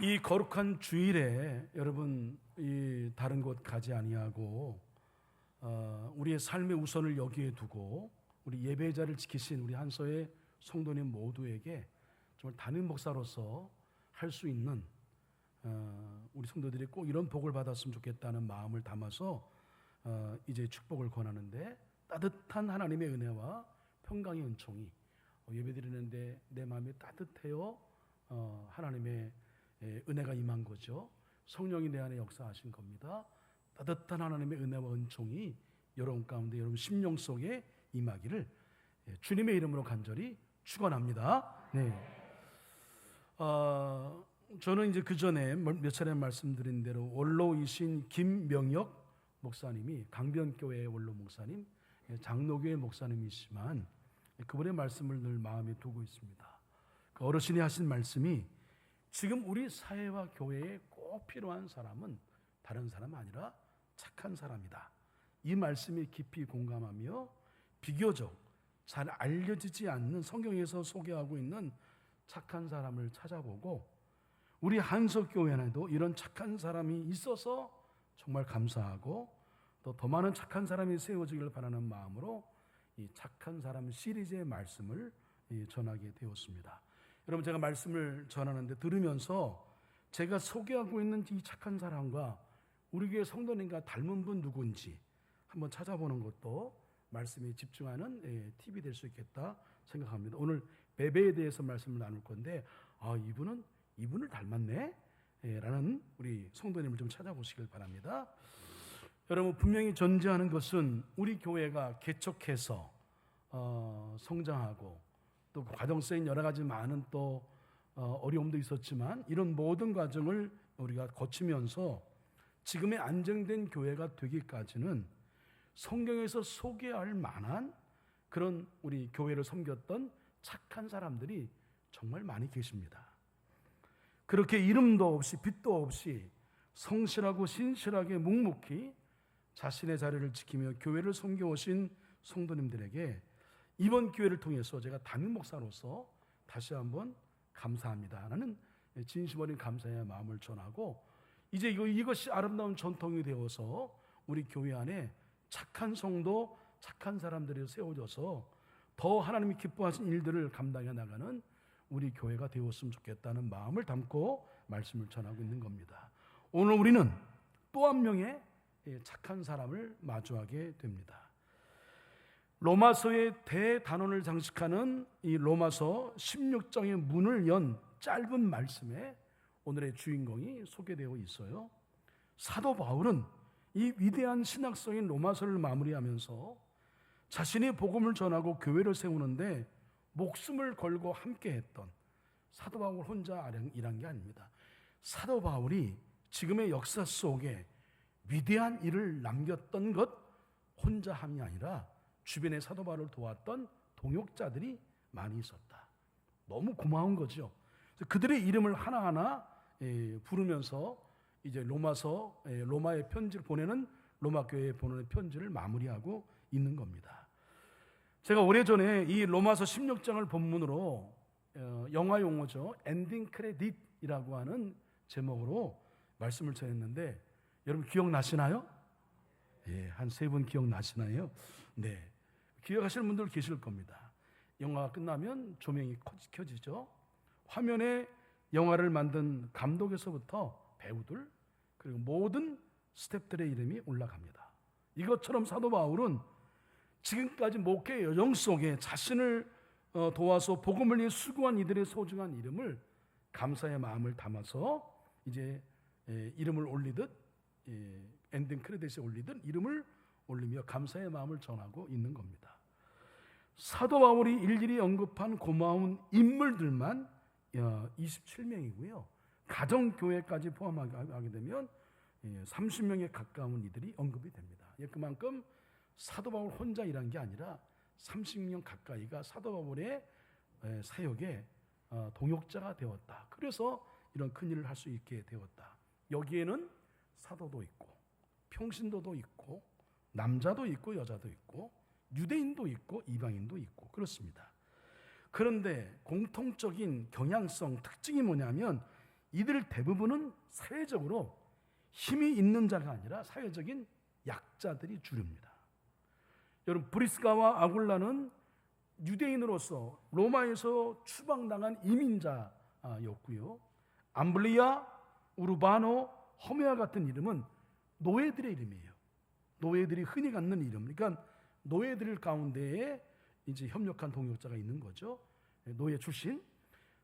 이 거룩한 주일에 여러분 이 다른 곳 가지 아니하고 우리의 삶의 우선을 여기에 두고 우리 예배자를 지키신 우리 한서의 성도님 모두에게 정말 담임 목사로서 할 수 있는 우리 성도들이 꼭 이런 복을 받았으면 좋겠다는 마음을 담아서 이제 축복을 권하는데, 따뜻한 하나님의 은혜와 평강의 은총이 예배드리는데 내 마음이 따뜻해요. 하나님의 은혜가 임한 거죠. 성령이 내 안에 역사하신 겁니다. 따뜻한 하나님의 은혜와 은총이 여러분 가운데, 여러분 심령 속에 임하기를 주님의 이름으로 간절히 축원합니다. 네. 저는 이제 그 전에 몇 차례 말씀드린 대로 원로이신 김명혁 목사님이 강변교회의 원로 목사님, 장로교회 목사님이시지만 그분의 말씀을 늘 마음에 두고 있습니다. 그 어르신이 하신 말씀이, 지금 우리 사회와 교회에 꼭 필요한 사람은 다른 사람 아니라 착한 사람이다. 이 말씀에 깊이 공감하며 비교적 잘 알려지지 않는 성경에서 소개하고 있는 착한 사람을 찾아보고, 우리 한석교회 안에도 이런 착한 사람이 있어서 정말 감사하고 또 더 많은 착한 사람이 세워지기를 바라는 마음으로 이 착한 사람 시리즈의 말씀을 전하게 되었습니다. 여러분, 제가 말씀을 전하는데 들으면서 제가 소개하고 있는 이 착한 사람과 우리 교회 성도님과 닮은 분 누군지 한번 찾아보는 것도 말씀에 집중하는 팁이 될 수 있겠다 생각합니다. 오늘 베베에 대해서 말씀을 나눌 건데, 이분을 닮았네 라는 우리 성도님을 좀 찾아보시길 바랍니다. 여러분, 분명히 존재하는 것은 우리 교회가 개척해서 성장하고 또 그 과정 속에 여러 가지 많은 또 어려움도 있었지만, 이런 모든 과정을 우리가 거치면서 지금의 안정된 교회가 되기까지는 성경에서 소개할 만한 그런 우리 교회를 섬겼던 착한 사람들이 정말 많이 계십니다. 그렇게 이름도 없이 빛도 없이 성실하고 신실하게 묵묵히 자신의 자리를 지키며 교회를 섬겨오신 성도님들에게 이번 기회를 통해서 제가 담임 목사로서 다시 한번 감사합니다라는 진심 어린 감사의 마음을 전하고, 이제 이것이 아름다운 전통이 되어서 우리 교회 안에 착한 성도, 착한 사람들이 세워져서 더 하나님이 기뻐하신 일들을 감당해 나가는 우리 교회가 되었으면 좋겠다는 마음을 담고 말씀을 전하고 있는 겁니다. 오늘 우리는 또 한 명의 착한 사람을 마주하게 됩니다. 로마서의 대단원을 장식하는 이 로마서 16장의 문을 연 짧은 말씀에 오늘의 주인공이 소개되어 있어요. 사도 바울은 이 위대한 신학서인 로마서를 마무리하면서 자신이 복음을 전하고 교회를 세우는데 목숨을 걸고 함께했던, 사도 바울 혼자 일한 게 아닙니다. 사도 바울이 지금의 역사 속에 위대한 일을 남겼던 것 혼자 함이 아니라 주변에 사도 바울을 도왔던 동역자들이 많이 있었다. 너무 고마운 거죠. 그들의 이름을 하나하나 부르면서 이제 로마의 편지를 보내는, 로마 교회에 보내는 편지를 마무리하고 있는 겁니다. 제가 오래전에 이 로마서 16장을 본문으로 영화 용어죠, 엔딩 크레딧이라고 하는 제목으로 말씀을 전했는데, 여러분 기억나시나요? 예, 한 3분 기억나시나요? 네, 기억하시는 분들 계실 겁니다. 영화가 끝나면 조명이 켜지죠. 화면에 영화를 만든 감독에서부터 배우들, 그리고 모든 스태프들의 이름이 올라갑니다. 이것처럼 사도 바울은 지금까지 목회 여정 속에 자신을 도와서 복음을 위해 수고한 이들의 소중한 이름을 감사의 마음을 담아서 이제 이름을 올리듯, 엔딩 크레딧에 올리듯 이름을 올리며 감사의 마음을 전하고 있는 겁니다. 사도 바울이 일일이 언급한 고마운 인물들만 27명이고요. 가정교회까지 포함하게 되면 30명에 가까운 이들이 언급이 됩니다. 그만큼 사도 바울 혼자 일한 게 아니라 30명 가까이가 사도 바울의 사역에 동역자가 되었다. 그래서 이런 큰 일을 할 수 있게 되었다. 여기에는 사도도 있고 평신도도 있고 남자도 있고 여자도 있고 유대인도 있고 이방인도 있고 그렇습니다. 그런데 공통적인 경향성, 특징이 뭐냐면 이들 대부분은 사회적으로 힘이 있는 자가 아니라 사회적인 약자들이 주류입니다. 여러분, 브리스가와 아굴라는 유대인으로서 로마에서 추방당한 이민자였고요. 암블리아, 우르바노, 허메아 같은 이름은 노예들의 이름이에요. 노예들이 흔히 갖는 이름. 그러니까 노예들 가운데에 이제 협력한 동역자가 있는 거죠. 노예 출신.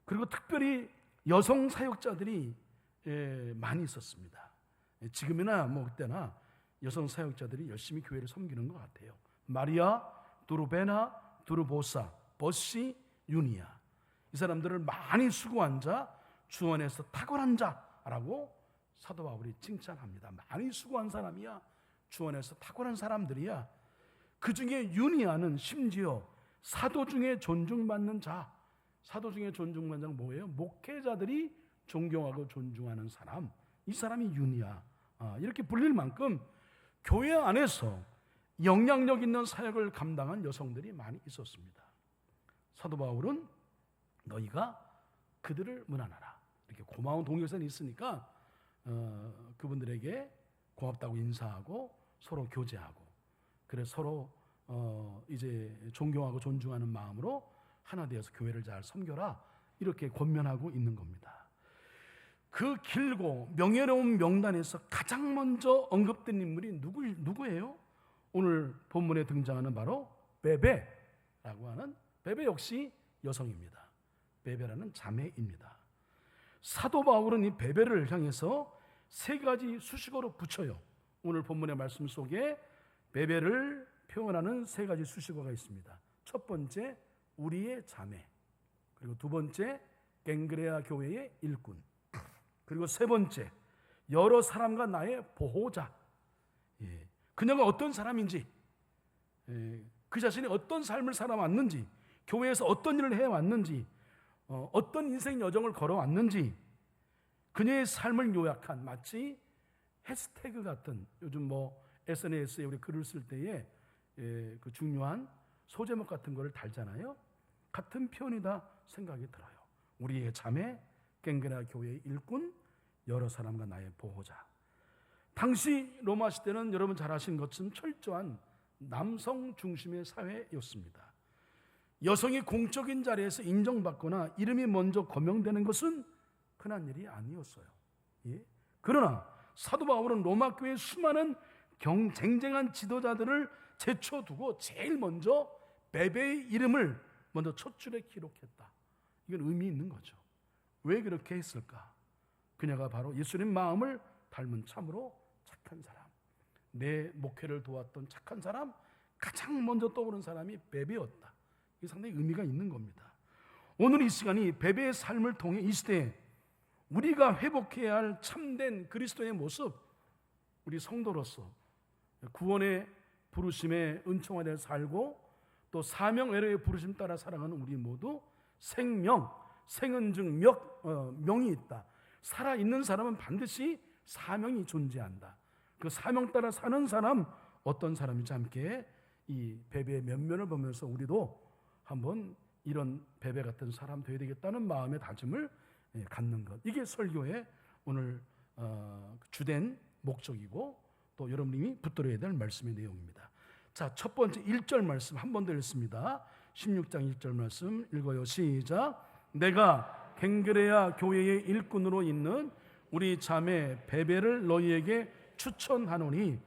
그리고 특별히 여성 사역자들이 많이 있었습니다. 지금이나 뭐 그때나 여성 사역자들이 열심히 교회를 섬기는 것 같아요. 마리아, 두르베나, 두르보사, 버시, 유니아. 이 사람들을 많이 수고한 자, 주 안에서 탁월한 자라고 사도 바울이 칭찬합니다. 많이 수고한 사람이야. 주 안에서 탁월한 사람들이야. 그 중에 유니아는 심지어 사도 중에 존중받는 자. 사도 중에 존중받는 자는 뭐예요? 목회자들이 존경하고 존중하는 사람. 이 사람이 유니아. 이렇게 불릴 만큼 교회 안에서 영향력 있는 사역을 감당한 여성들이 많이 있었습니다. 사도 바울은 너희가 그들을 문안하라. 이렇게 고마운 동역선이 있으니까 그분들에게 고맙다고 인사하고 서로 교제하고, 그래서 서로 이제 존경하고 존중하는 마음으로 하나 되어서 교회를 잘 섬겨라, 이렇게 권면하고 있는 겁니다. 그 길고 명예로운 명단에서 가장 먼저 언급된 인물이 누구예요? 오늘 본문에 등장하는 바로 베베라고 하는, 베베 역시 여성입니다. 베베라는 자매입니다. 사도 바울은 이 베베를 향해서 세 가지 수식어로 붙여요. 오늘 본문의 말씀 속에 베베를 표현하는 세 가지 수식어가 있습니다. 첫 번째, 우리의 자매. 그리고 두 번째, 갱그레아 교회의 일꾼. 그리고 세 번째, 여러 사람과 나의 보호자. 그녀가 어떤 사람인지, 그 자신이 어떤 삶을 살아왔는지, 교회에서 어떤 일을 해왔는지, 어떤 인생 여정을 걸어왔는지, 그녀의 삶을 요약한, 마치 해시태그 같은, 요즘 뭐 SNS에 우리 글을 쓸 때에 그 중요한 소제목 같은 거를 달잖아요. 같은 표현이다 생각이 들어요. 우리의 자매, 갱그레아 교회의 일꾼, 여러 사람과 나의 보호자. 당시 로마 시대는 여러분 잘 아시는 것처럼 철저한 남성 중심의 사회였습니다. 여성이 공적인 자리에서 인정받거나 이름이 먼저 거명되는 것은 흔한 일이 아니었어요. 그러나 사도 바울은 로마 교회의 수많은 쟁쟁한 지도자들을 제쳐두고 제일 먼저 베베의 이름을 먼저 첫 줄에 기록했다. 이건 의미 있는 거죠. 왜 그렇게 했을까? 그녀가 바로 예수님 마음을 닮은 참으로 착한 사람, 내 목회를 도왔던 착한 사람, 가장 먼저 떠오른 사람이 베베였다. 이게 상당히 의미가 있는 겁니다. 오늘 이 시간이 베베의 삶을 통해 이 시대에 우리가 회복해야 할 참된 그리스도의 모습, 우리 성도로서 구원의 부르심에 은총 안에 살고 또 사명 외로의 부르심 따라 살아가는 우리 모두 생명, 생은 즉 명이 있다. 살아있는 사람은 반드시 사명이 존재한다. 그 사명 따라 사는 사람, 어떤 사람인지 함께 이 베베의 면면을 보면서 우리도 한번 이런 베베 같은 사람 되어야 되겠다는 마음의 다짐을 갖는 것. 이게 설교의 오늘 주된 목적이고 또 여러분이 붙들어야 될 말씀의 내용입니다. 자, 첫 번째 1절 말씀 한 번 더 읽습니다. 16장 1절 말씀 읽어요. 시작. 내가 갱그레아 교회의 일꾼으로 있는 우리 자매 베베를 너희에게 추천하노니.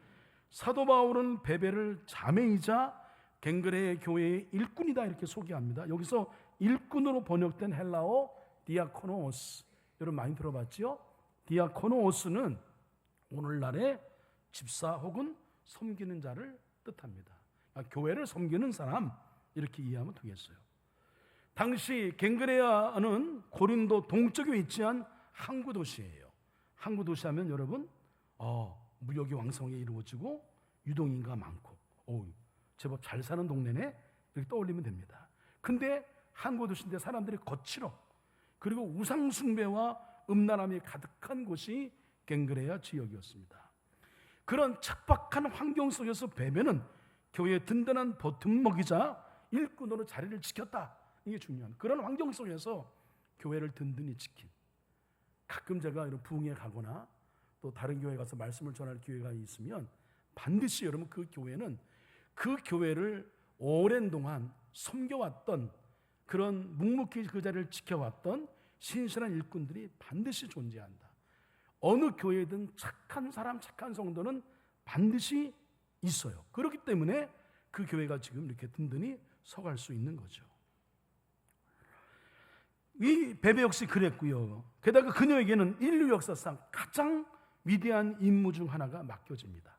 사도 바울은 베베를 자매이자 갱그레아 교회의 일꾼이다 이렇게 소개합니다. 여기서 일꾼으로 번역된 헬라어 디아코노스, 여러분 많이 들어봤죠? 디아코노스는 오늘날의 집사 혹은 섬기는 자를 뜻합니다. 그러니까 교회를 섬기는 사람, 이렇게 이해하면 되겠어요. 당시 갱그레아는 고린도 동쪽에 위치한 항구 도시예요. 항구 도시 하면 여러분 무역이 왕성하게 이루어지고 유동인가 많고 제법 잘 사는 동네네, 이렇게 떠올리면 됩니다. 근데 항구 도시인데 사람들이 거칠어, 그리고 우상 숭배와 음란함이 가득한 곳이 갱그레아 지역이었습니다. 그런 척박한 환경 속에서 베베는 교회의 든든한 버팀목이자 일꾼으로 자리를 지켰다. 이게 중요한 그런 환경 속에서 교회를 든든히 지킨, 가끔 제가 이런 부흥회 가거나 또 다른 교회 가서 말씀을 전할 기회가 있으면 반드시 여러분 그 교회는 그 교회를 오랜 동안 섬겨왔던 그런 묵묵히 그 자리를 지켜왔던 신실한 일꾼들이 반드시 존재한다. 어느 교회든 착한 사람, 착한 성도는 반드시 있어요. 그렇기 때문에 그 교회가 지금 이렇게 든든히 서갈 수 있는 거죠. 이 베베 역시 그랬고요. 게다가 그녀에게는 인류 역사상 가장 위대한 임무 중 하나가 맡겨집니다.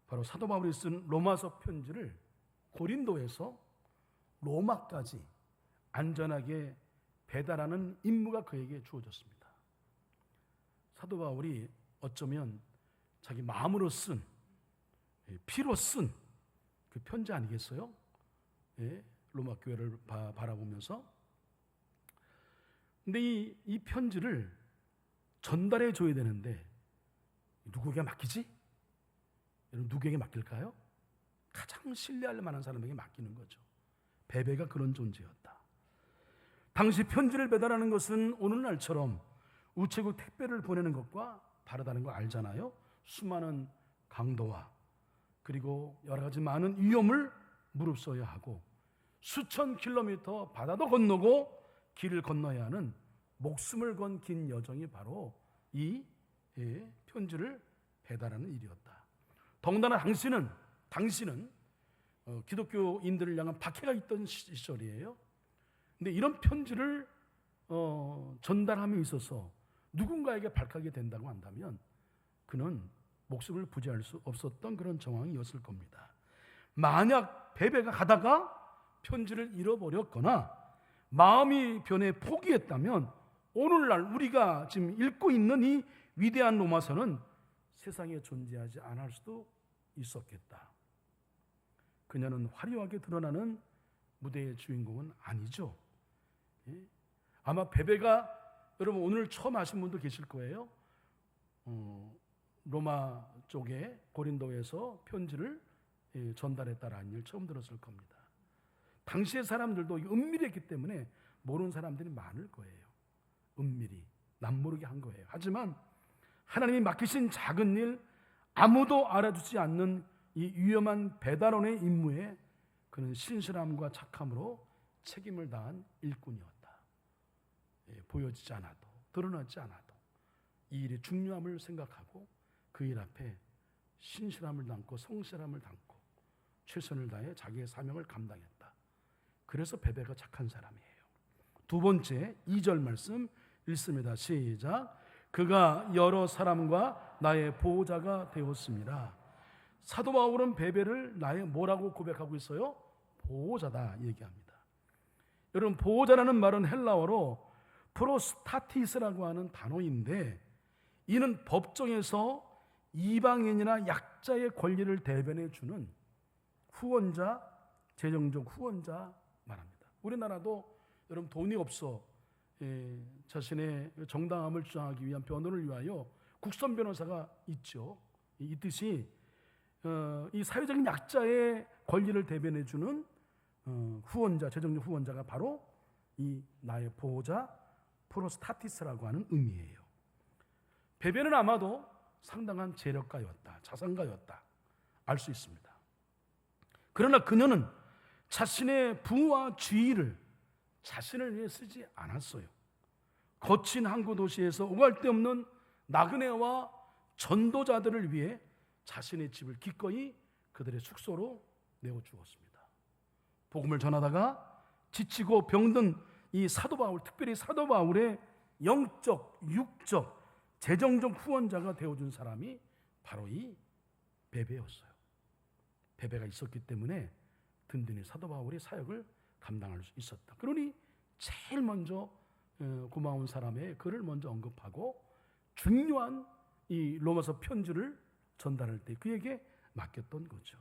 바로 사도 바울이 쓴 로마서 편지를 고린도에서 로마까지 안전하게 배달하는 임무가 그에게 주어졌습니다. 사도 바울이 어쩌면 자기 마음으로 쓴, 피로 쓴 그 편지 아니겠어요? 예, 로마 교회를 바라보면서. 근데 이 편지를 전달해 줘야 되는데 누구에게 맡기지? 여러분 누구에게 맡길까요? 가장 신뢰할 만한 사람에게 맡기는 거죠. 베베가 그런 존재였다. 당시 편지를 배달하는 것은 오늘날처럼 우체국 택배를 보내는 것과 다르다는 걸 알잖아요. 수많은 강도와 그리고 여러 가지 많은 위험을 무릅써야 하고 수천 킬로미터 바다도 건너고 길을 건너야 하는 목숨을 건 긴 여정이 바로 이 편지를 배달하는 일이었다. 더군다나 당신은 기독교인들을 향한 박해가 있던 시절이에요. 근데 이런 편지를 전달함에 있어서 누군가에게 발하게 된다고 한다면 그는 목숨을 부지할 수 없었던 그런 정황이었을 겁니다. 만약 베베가 가다가 편지를 잃어버렸거나 마음이 변해 포기했다면 오늘날 우리가 지금 읽고 있는 이 위대한 로마서는 세상에 존재하지 않을 수도 있었겠다. 그녀는 화려하게 드러나는 무대의 주인공은 아니죠. 아마 베베가 여러분 오늘 처음 아신 분도 계실 거예요. 로마 쪽에 고린도에서 편지를 전달했다라는 일 처음 들었을 겁니다. 당시의 사람들도 은밀했기 때문에 모르는 사람들이 많을 거예요. 은밀히 남모르게 한 거예요. 하지만 하나님이 맡기신 작은 일, 아무도 알아주지 않는 이 위험한 배달원의 임무에 그는 신실함과 착함으로 책임을 다한 일꾼이었다. 보여지지 않아도, 드러나지 않아도 이 일의 중요함을 생각하고 그 일 앞에 신실함을 담고 성실함을 담고 최선을 다해 자기의 사명을 감당했다. 그래서 베베가 착한 사람이에요. 두 번째 2절 말씀 읽습니다. 시작. 그가 여러 사람과 나의 보호자가 되었습니다. 사도 바울은 베베를 나의 뭐라고 고백하고 있어요? 보호자다 얘기합니다. 여러분 보호자라는 말은 헬라어로 프로스타티스라고 하는 단어인데 이는 법정에서 이방인이나 약자의 권리를 대변해 주는 후원자, 재정적 후원자 말합니다. 우리나라도 여러분 돈이 없어 자신의 정당함을 주장하기 위한 변호를 위하여 국선 변호사가 있죠. 있듯이 이 사회적인 약자의 권리를 대변해 주는 후원자, 재정적 후원자가 바로 이 나의 보호자 프로스타티스라고 하는 의미예요. 베베는 아마도 상당한 재력가였다, 자산가였다 알 수 있습니다. 그러나 그녀는 자신의 부와 지위를 자신을 위해 쓰지 않았어요. 거친 항구 도시에서 오갈 데 없는 나그네와 전도자들을 위해 자신의 집을 기꺼이 그들의 숙소로 내어주었습니다. 복음을 전하다가 지치고 병든 이 사도 바울, 특별히 사도 바울의 영적, 육적, 재정적 후원자가 되어준 사람이 바로 이 베베였어요. 베베가 있었기 때문에 든든히 사도 바울의 사역을 감당할 수 있었다. 그러니 제일 먼저 고마운 사람의 글을 먼저 언급하고 중요한 이 로마서 편지를 전달할 때 그에게 맡겼던 거죠.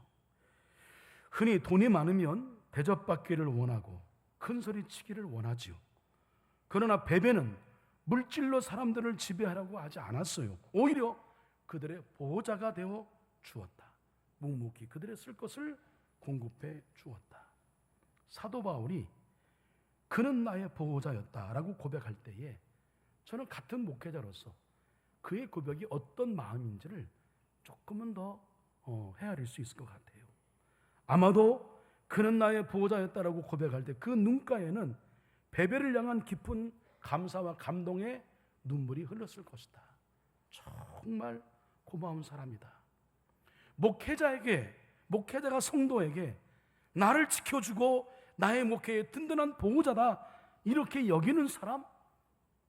흔히 돈이 많으면 대접받기를 원하고 큰 소리 치기를 원하지요. 그러나 베베는 물질로 사람들을 지배하라고 하지 않았어요. 오히려 그들의 보호자가 되어 주었다. 묵묵히 그들의 쓸 것을 공급해 주었다. 사도 바울이 그는 나의 보호자였다라고 고백할 때에 저는 같은 목회자로서 그의 고백이 어떤 마음인지를 조금은 더 헤아릴 수 있을 것 같아요. 아마도 그는 나의 보호자였다라고 고백할 때 그 눈가에는 베베를 향한 깊은 감사와 감동의 눈물이 흘렀을 것이다. 정말 고마운 사람이다. 목회자가 성도에게 나를 지켜주고 나의 목회의 든든한 보호자다 이렇게 여기는 사람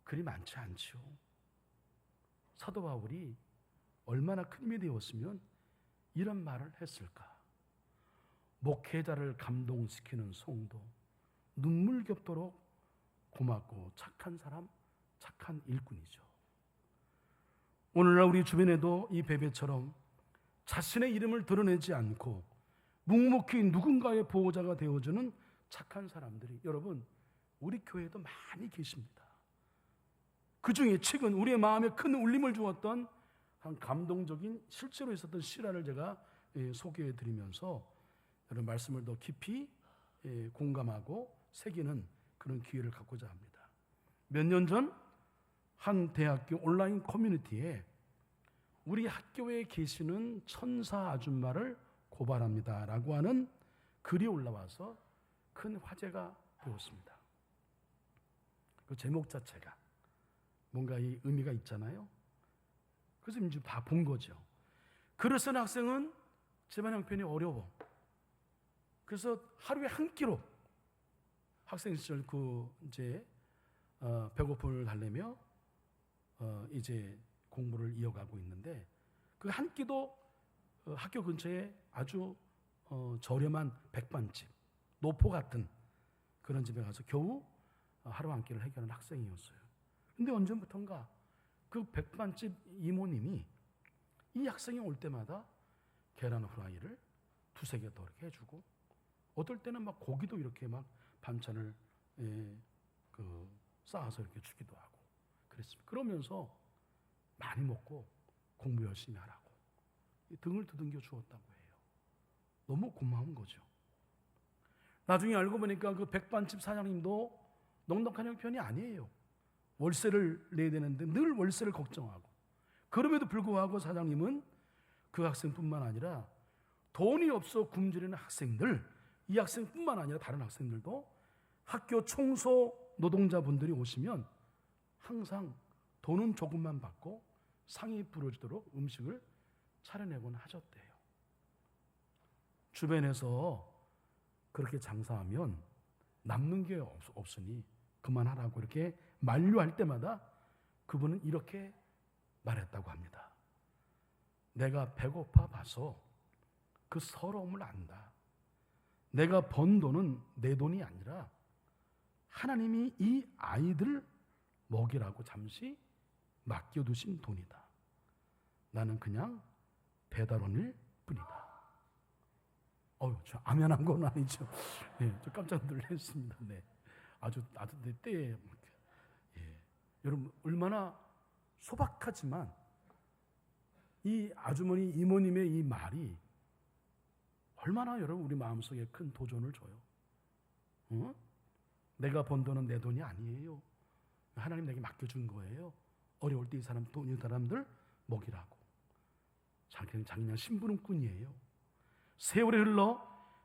그리 많지 않죠. 사도 바울이 얼마나 큰 힘이 되었으면 이런 말을 했을까? 목회자를 감동시키는 성도, 눈물겹도록 고맙고 착한 사람, 착한 일꾼이죠. 오늘날 우리 주변에도 이 베베처럼 자신의 이름을 드러내지 않고 묵묵히 누군가의 보호자가 되어주는 착한 사람들이 여러분 우리 교회에도 많이 계십니다. 그 중에 최근 우리의 마음에 큰 울림을 주었던 한 감동적인 실제로 있었던 실화를 제가 소개해 드리면서 여러분 말씀을 더 깊이 공감하고 새기는 그런 기회를 갖고자 합니다. 몇 년 전 한 대학교 온라인 커뮤니티에 우리 학교에 계시는 천사 아줌마를 고발합니다 라고 하는 글이 올라와서 큰 화제가 되었습니다. 그 제목 자체가 뭔가 이 의미가 있잖아요. 그래서 이제 다 본 거죠. 글을 쓴 학생은 집안 형편이 어려워. 그래서 하루에 한 끼로 학생 시절 이제 배고픔을 달래며 이제 공부를 이어가고 있는데 그 한 끼도 학교 근처에 아주 저렴한 백반집, 노포 같은 그런 집에 가서 겨우 하루 한 끼를 해결하는 학생이었어요. 근데 언제부턴가 그 백반집 이모님이 이 학생이 올 때마다 계란 후라이를 두세 개 더 이렇게 해주고 어떨 때는 막 고기도 이렇게 막 반찬을 쌓아서 이렇게 주기도 하고 그랬습니다. 그러면서 많이 먹고 공부 열심히 하라고 등을 두들겨 주었다고 해요. 너무 고마운 거죠. 나중에 알고 보니까 그 백반집 사장님도 넉넉한 형편이 아니에요. 월세를 내야 되는데 늘 월세를 걱정하고 그럼에도 불구하고 사장님은 그 학생뿐만 아니라 돈이 없어 굶주리는 학생들, 이 학생뿐만 아니라 다른 학생들도 학교 청소 노동자분들이 오시면 항상 돈은 조금만 받고 상이 부러지도록 음식을 차려내곤 하셨대요. 주변에서 그렇게 장사하면 남는 게 없으니 그만하라고 이렇게 만류할 때마다 그분은 이렇게 말했다고 합니다. 내가 배고파 봐서 그 서러움을 안다. 내가 번 돈은 내 돈이 아니라 하나님이 이 아이들 먹이라고 잠시 맡겨두신 돈이다. 나는 그냥 배달원일 뿐이다. 저 아멘한 건 아니죠. 저 깜짝 놀랐습니다. 네, 아주 내 때에 여러분 얼마나 소박하지만 이 아주머니 이모님의 이 말이 얼마나 여러분 우리 마음속에 큰 도전을 줘요. 응? 내가 번 돈은 내 돈이 아니에요. 하나님 내게 맡겨준 거예요. 어려울 때 이 사람들 먹이라고. 그냥 심부름꾼이에요. 세월이 흘러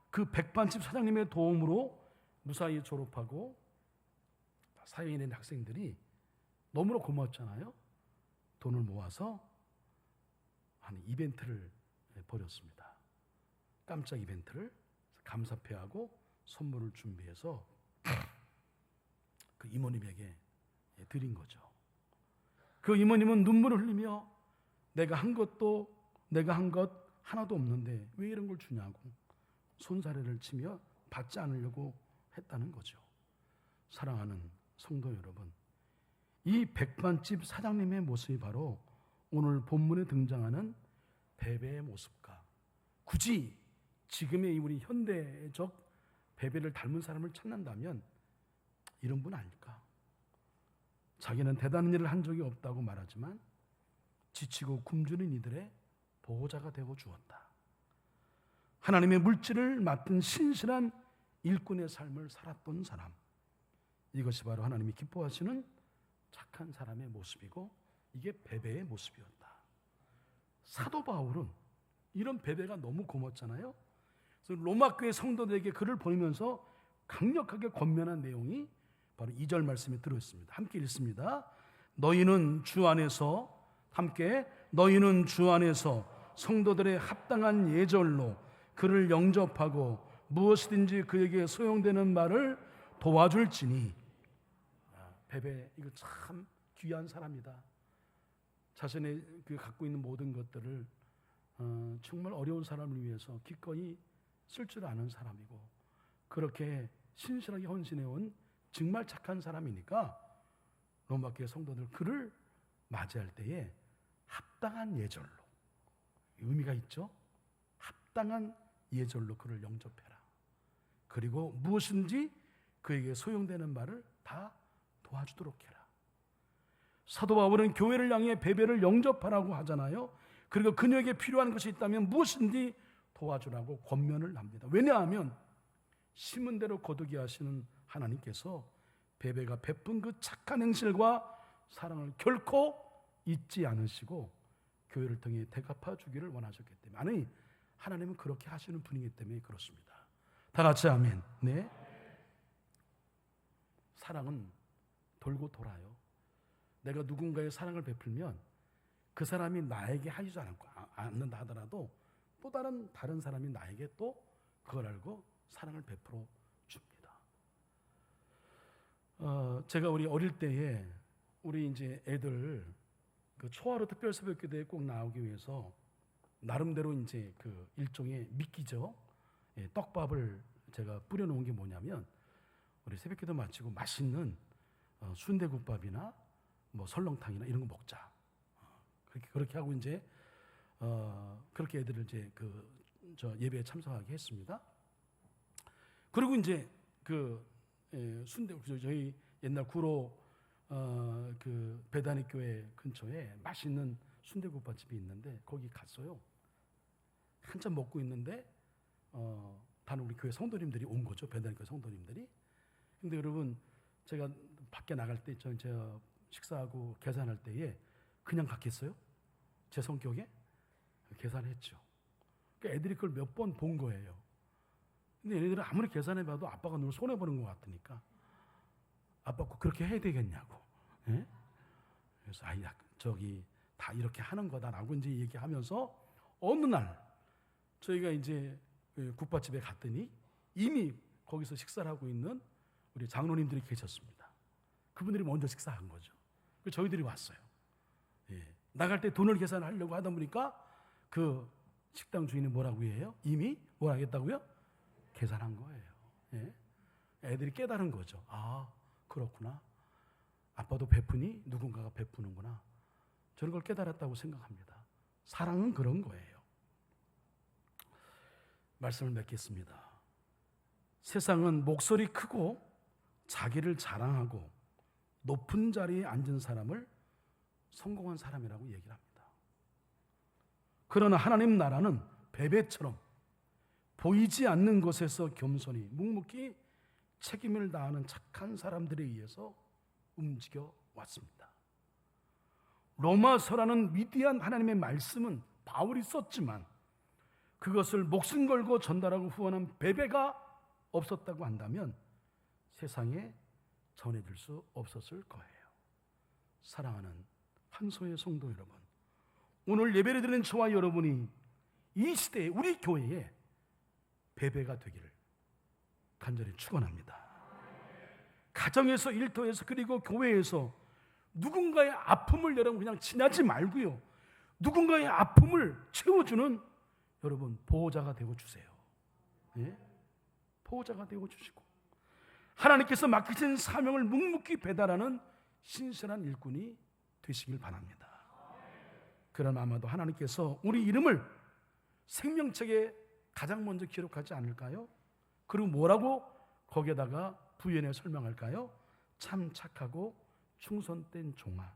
그 백반집 사장님의 도움으로 무사히 졸업하고 사회에 있는 학생들이 너무나 고맙잖아요. 돈을 모아서 한 이벤트를 벌였습니다. 깜짝 이벤트를 감사패하고 선물을 준비해서 그 이모님에게 드린 거죠. 그 이모님은 눈물을 흘리며 내가 한 것 하나도 없는데 왜 이런 걸 주냐고 손사래를 치며 받지 않으려고 했다는 거죠. 사랑하는 성도 여러분, 이 백반집 사장님의 모습이 바로 오늘 본문에 등장하는 베베의 모습과 굳이 지금의 우리 현대적 베베를 닮은 사람을 찾는다면 이런 분 아닐까? 자기는 대단한 일을 한 적이 없다고 말하지만 지치고 굶주린 이들의 보호자가 되어 주었다. 하나님의 물질을 맡은 신실한 일꾼의 삶을 살았던 사람, 이것이 바로 하나님이 기뻐하시는 착한 사람의 모습이고 이게 베베의 모습이었다. 사도 바울은 이런 베베가 너무 고맙잖아요. 그래서 로마 교회 성도들에게 글을 보내면서 강력하게 권면한 내용이 바로 2절 말씀에 들어있습니다. 함께 읽습니다. 너희는 주 안에서 성도들의 합당한 예절로 그를 영접하고 무엇이든지 그에게 소용되는 말을 도와줄지니. 베베 이거 참 귀한 사람이다. 자신의 갖고 있는 모든 것들을 정말 어려운 사람을 위해서 기꺼이 쓸 줄 아는 사람이고 그렇게 신실하게 헌신해온 정말 착한 사람이니까 로마교회 성도들 그를 맞이할 때에 합당한 예절로, 의미가 있죠. 합당한 예절로 그를 영접해라. 그리고 무엇인지 그에게 소용되는 말을 다 도와주도록 해라. 사도 바울은 교회를 향해 베베를 영접하라고 하잖아요. 그리고 그녀에게 필요한 것이 있다면 무엇인지 도와주라고 권면을 합니다. 왜냐하면 심은 대로 거두게 하시는 하나님께서 베베가 베푼 그 착한 행실과 사랑을 결코 잊지 않으시고 교회를 통해 대갚아 주기를 원하셨기 때문에, 아니 하나님은 그렇게 하시는 분이기 때문에 그렇습니다. 다 같이 아멘. 네. 사랑은 돌고 돌아요. 내가 누군가의 사랑을 베풀면 그 사람이 나에게 하지 않는다 하더라도 또 다른 사람이 나에게 또 그걸 알고 사랑을 베풀어 줍니다. 제가 우리 어릴 때에 우리 이제 애들 그 초하루 특별 새벽기도에 꼭 나오기 위해서 나름대로 이제 그 일종의 미끼죠. 예, 떡밥을 제가 뿌려놓은 게 뭐냐면 우리 새벽기도 마치고 맛있는 순대국밥이나 뭐 설렁탕이나 이런 거 먹자. 그렇게 하고 이제 그렇게 애들을 이제 예배에 참석하게 했습니다. 그리고 이제 저희 옛날 구로 그 배단위 교회 근처에 맛있는 순대국밥집이 있는데 거기 갔어요. 한참 먹고 있는데 다른 우리 교회 성도님들이 온 거죠. 배단위 교회 성도님들이. 근데 여러분 제가 밖에 나갈 때 제가 식사하고 계산할 때에 그냥 갔겠어요? 제 성격에? 계산했죠. 그러니까 애들이 그걸 몇 번 본 거예요. 근데 얘네들은 아무리 계산해봐도 아빠가 늘 손해보는 것 같으니까 아빠 꼭 그렇게 해야 되겠냐고. 예? 그래서 저기 다 이렇게 하는 거다라고 이제 얘기하면서 어느 날 저희가 이제 국밥집에 갔더니 이미 거기서 식사를 하고 있는 우리 장로님들이 계셨습니다. 그분들이 먼저 식사한 거죠. 그래서 저희들이 왔어요. 예. 나갈 때 돈을 계산하려고 하다 보니까 그 식당 주인이 뭐라고 해요? 이미 뭘 하겠다고요? 계산한 거예요. 예. 애들이 깨달은 거죠. 아, 그렇구나. 아빠도 베푸니 누군가가 베푸는구나. 저는 걸 깨달았다고 생각합니다. 사랑은 그런 거예요. 말씀을 맺겠습니다. 세상은 목소리 크고 자기를 자랑하고 높은 자리에 앉은 사람을 성공한 사람이라고 얘기를 합니다. 그러나 하나님 나라는 베베처럼 보이지 않는 곳에서 겸손히 묵묵히 책임을 다하는 착한 사람들에 의해서 움직여 왔습니다. 로마서라는 위대한 하나님의 말씀은 바울이 썼지만 그것을 목숨 걸고 전달하고 후원한 베베가 없었다고 한다면 세상에 전해질 수 없었을 거예요. 사랑하는 한소의 성도 여러분, 오늘 예배를 드리는 저와 여러분이 이 시대에 우리 교회에 베베가 되기를 간절히 축원합니다. 가정에서, 일터에서, 그리고 교회에서 누군가의 아픔을 여러분 그냥 지나지 말고요, 누군가의 아픔을 채워주는 여러분 보호자가 되고 주세요. 예? 보호자가 되고 주시고 하나님께서 맡기신 사명을 묵묵히 배달하는 신실한 일꾼이 되시길 바랍니다. 그럼 아마도 하나님께서 우리 이름을 생명책에 가장 먼저 기록하지 않을까요? 그리고 뭐라고 거기에다가 부연해 설명할까요? 참 착하고 충성된 종아,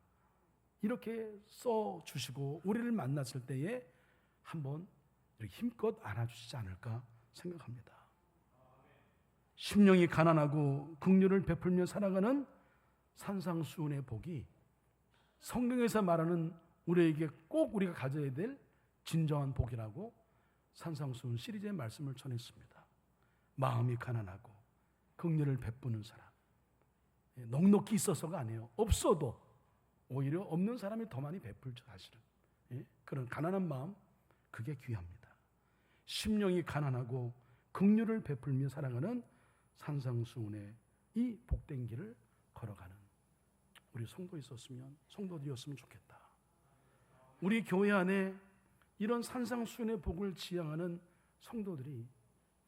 이렇게 써주시고 우리를 만났을 때에 한번 이렇게 힘껏 안아주시지 않을까 생각합니다. 심령이 가난하고 긍휼을 베풀며 살아가는 산상수훈의 복이 성경에서 말하는 우리에게 꼭 우리가 가져야 될 진정한 복이라고 산상수훈 시리즈의 말씀을 전했습니다. 마음이 가난하고 긍휼을 베푸는 사람, 넉넉히 있어서가 아니에요. 없어도 오히려 없는 사람이 더 많이 베풀죠. 사실은 그런 가난한 마음, 그게 귀합니다. 심령이 가난하고 긍휼을 베풀며 살아가는 산상수훈의 이 복된 길을 걸어가는 우리 성도 있었으면, 성도들이었으면 좋겠다. 우리 교회 안에 이런 산상수훈의 복을 지향하는 성도들이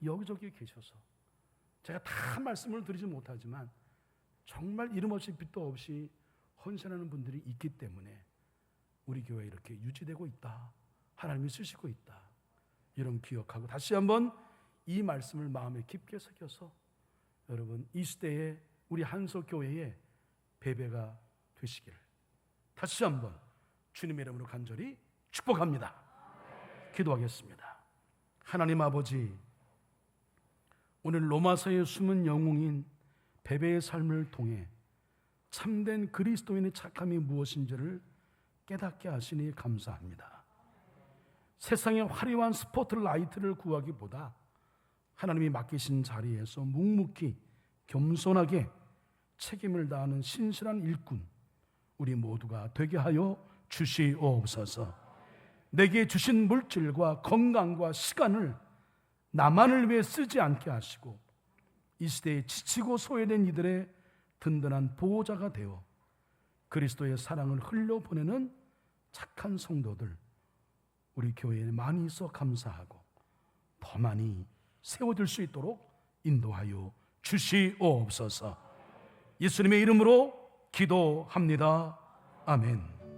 여기저기 계셔서 제가 다 말씀을 드리지 못하지만 정말 이름 없이 빛도 없이 헌신하는 분들이 있기 때문에 우리 교회에 이렇게 유지되고 있다, 하나님이 쓰시고 있다, 이런 기억하고 다시 한번 이 말씀을 마음에 깊게 새겨서 여러분 이 시대에 우리 한석교회의 배배가 되시기를 다시 한번 주님의 이름으로 간절히 축복합니다. 기도하겠습니다. 하나님 아버지, 오늘 로마서의 숨은 영웅인 베베의 삶을 통해 참된 그리스도인의 착함이 무엇인지를 깨닫게 하시니 감사합니다. 세상의 화려한 스포트라이트를 구하기보다 하나님이 맡기신 자리에서 묵묵히 겸손하게 책임을 다하는 신실한 일꾼 우리 모두가 되게 하여 주시옵소서. 내게 주신 물질과 건강과 시간을 나만을 위해 쓰지 않게 하시고 이 시대에 지치고 소외된 이들의 든든한 보호자가 되어 그리스도의 사랑을 흘려보내는 착한 성도들 우리 교회에 많이 있어 감사하고 더 많이 세워질 수 있도록 인도하여 주시옵소서. 예수님의 이름으로 기도합니다. 아멘.